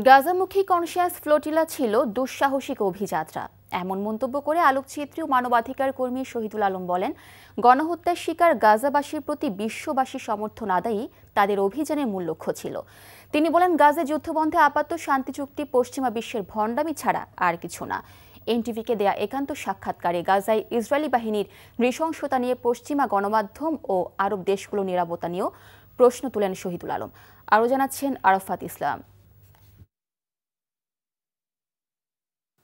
গাজামুখী conscious flotilla ছিল দুঃসাহসিক অভিযাত্রা, এমন মন্তব্য করে আলোকচিত্রী ও মানবাধিকার কর্মী শহীদুল আলম বলেন, গণহত্যার শিকার গাজাবাসীর প্রতি বিশ্ববাসী সমর্থন আদায়ই তাদের অভিযানের মূল লক্ষ্য ছিল। তিনি বলেন, গাজা যুদ্ধবন্ধে আপাতত শান্তি চুক্তি পশ্চিমা বিশ্বের ভণ্ডামি ছাড়া আর কিছু না। এনটিভিকে দেয়া একান্ত সাক্ষাৎকারে গাজায় ইসরায়েলি বাহিনীর নৃশংসতা নিয়ে পশ্চিমা গণমাধ্যম ও আরব দেশগুলোর নিরাপত্তা নিয়েও প্রশ্ন তুলেন শহীদুল আলম। আরও জানাচ্ছেন আরাফাত ইসলাম।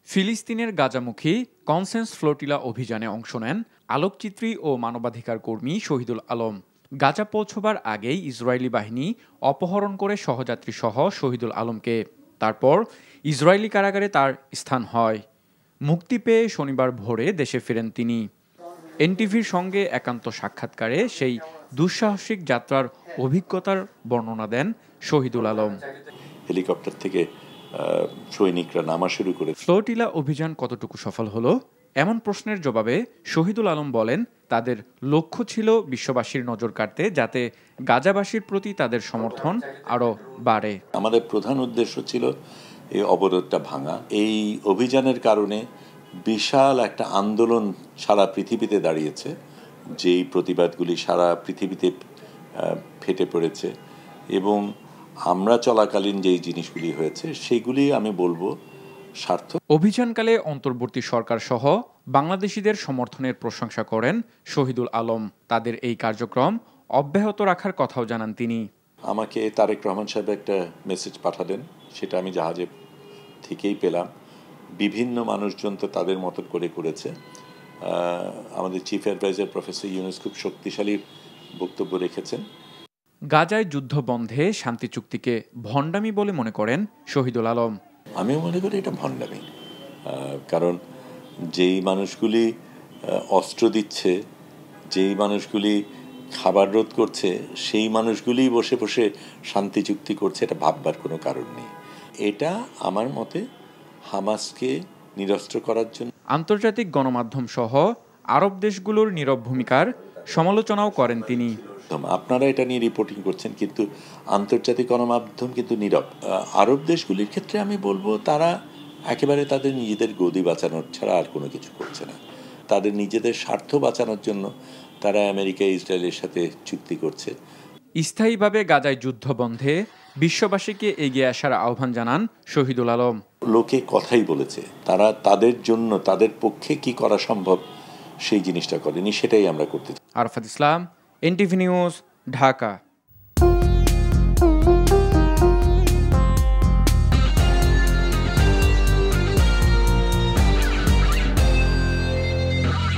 ফিলিস্তিনের গাজামুখী কনসেন্স ফ্লোটিলা অভিযানে অংশ নেন আলোকচিত্রী ও মানবাধিকার কর্মী শহীদুল আলম। গাজা পৌঁছবার আগেই ইসরায়েলি বাহিনী অপহরণ করে সহযাত্রী সহ শহীদুল আলমকে, তারপর ইসরায়েলি কারাগারে তার স্থান হয়। মুক্তি পেয়ে শনিবার ভোরে দেশে ফেরেন তিনি। এনটিভির সঙ্গে একান্ত সাক্ষাৎকারে সেই দুঃসাহসিক যাত্রার অভিজ্ঞতার বর্ণনা দেন শহীদুল আলম। হেলিকপ্টার থেকে সৈনিকরা নামা শুরু করে। ফ্লোটিলা অভিযান কতটুকু সফল হলো এমন প্রশ্নের জবাবে শহীদুল আলম বলেন, তাদের লক্ষ্য ছিল বিশ্ববাসীর নজর কাড়তে, যাতে গাজাবাসীর প্রতি তাদের সমর্থন আরও বাড়ে। আমাদের প্রধান উদ্দেশ্য ছিল এই অবরোধটা ভাঙা। এই অভিযানের কারণে বিশাল একটা আন্দোলন সারা পৃথিবীতে দাঁড়িয়েছে, যেই প্রতিবাদগুলি সারা পৃথিবীতে ফেটে পড়েছে, এবং আমরা চলাকালীন যেই জিনিসগুলি হয়েছে সেগুলি আমি বলবো সার্থক। অভিযানকালে অন্তর্বর্তী সরকার সহ বাংলাদেশিদের সমর্থনের প্রশংসা করেন শহীদুল আলম। তাদের এই কার্যক্রম অব্যাহত রাখার কথাও জানান তিনি। আমাকে তারেক রহমান সাহেব একটা মেসেজ পাঠালেন, সেটা আমি জাহাজে থেকেই পেলাম। বিভিন্ন মানুষজন তো তাদের মতন করে করেছে। আমাদের চিফ অ্যাডভাইজার প্রফেসর ইউনুস খুব শক্তিশালী বক্তব্য রেখেছেন। গাজায় যুদ্ধ বন্ধে শান্তি চুক্তিকে ভণ্ডামি বলে মনে করেন শহীদুল আলম। আমিও মনে করি এটা ভণ্ডামি, কারণ যেই মানুষগুলি অস্ত্র দিচ্ছে, যেই মানুষগুলি খাবার রোধ করছে, সেই মানুষগুলি বসে বসে শান্তি চুক্তি করছে, এটা ভাববার কোনো কারণ নেই। এটা আমার মতে হামাসকে নিরস্ত্র করার জন্য। আন্তর্জাতিক গণমাধ্যম সহ আরব দেশগুলোর নীরব ভূমিকার সমালোচনাও করেন তিনি। আপনারা এটা নিয়ে রিপোর্টিং করছেন, কিন্তু আন্তর্জাতিক গণমাধ্যম কিন্তু নীরব। আরব দেশগুলির ক্ষেত্রে আমি বলবো, তারা একেবারে তাদের নিজেদের গদি বাঁচানোর ছাড়া আর কোনো কিছু করছে না। তাদের নিজেদের স্বার্থ বাঁচানোর জন্য তারা আমেরিকা ইসরায়েলের সাথে চুক্তি করছে। স্থায়ীভাবে গাজায় যুদ্ধ বন্ধে বিশ্ববাসীকে এগিয়ে আসার আহ্বান জানান শহীদুল আলম। লোকে কথাই বলেছে, তারা তাদের জন্য, তাদের পক্ষে কি করা সম্ভব সেই জিনিসটা করেনি, সেটাই আমরা করতে চাই। আরাফাত ইসলাম, এনটিভি নিউজ, ঢাকা।